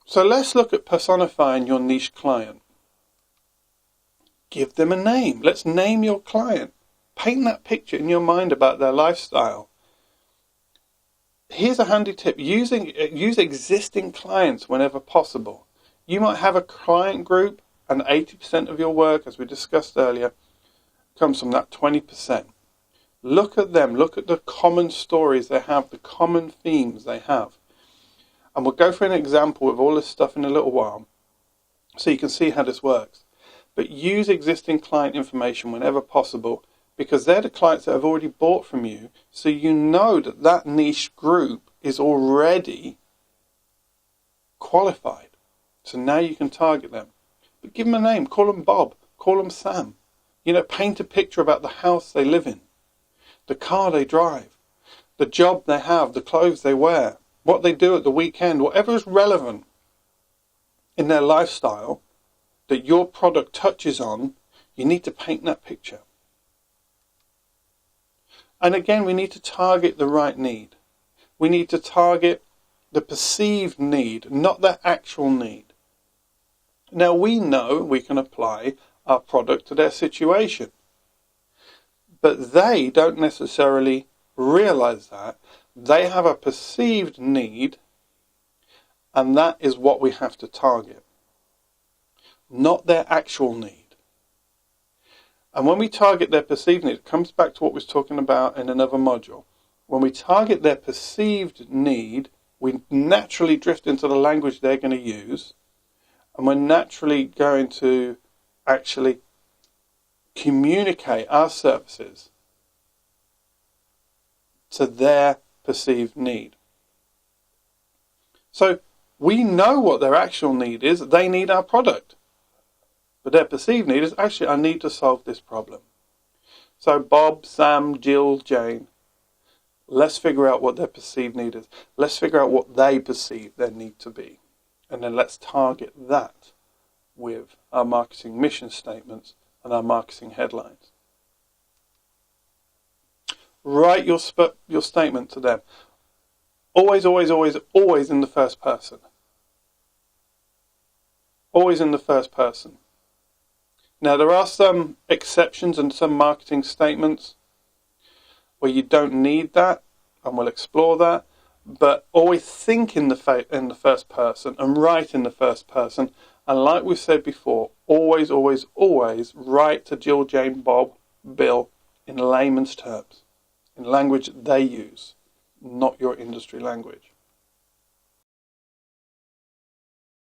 So let's look at personifying your niche client. Give them a name. Let's name your client. Paint that picture in your mind about their lifestyle. Here's a handy tip. Use existing clients whenever possible. You might have a client group and 80% of your work, as we discussed earlier, comes from that 20%. Look at them. Look at the common stories they have, the common themes they have. And we'll go through an example of all this stuff in a little while so you can see how this works. But use existing client information whenever possible, because they're the clients that have already bought from you, so you know that that niche group is already qualified. So now you can target them. But give them a name. Call them Bob. Call them Sam. Paint a picture about the house they live in, the car they drive, the job they have, the clothes they wear, what they do at the weekend, whatever is relevant in their lifestyle that your product touches on, you need to paint that picture. And again, we need to target the right need. We need to target the perceived need, not the actual need. Now we know we can apply our product to their situation, but they don't necessarily realize that. They have a perceived need, and that is what we have to target, not their actual need. And when we target their perceived need, it comes back to what we was talking about in another module. When we target their perceived need, we naturally drift into the language they're going to use, and we're naturally going to actually communicate our services to their perceived need. So we know what their actual need is. They need our product. But their perceived need is, actually, I need to solve this problem. So Bob, Sam, Jill, Jane, let's figure out what their perceived need is. Let's figure out what they perceive their need to be. And then let's target that with our marketing mission statements and our marketing headlines. Write your statement to them. Always, always, always, always in the first person. Always in the first person. Now, there are some exceptions and some marketing statements where you don't need that, and we'll explore that. But always think in the first person and write in the first person. And like we said before, always, always, always write to Jill, Jane, Bob, Bill in layman's terms, in language they use, not your industry language.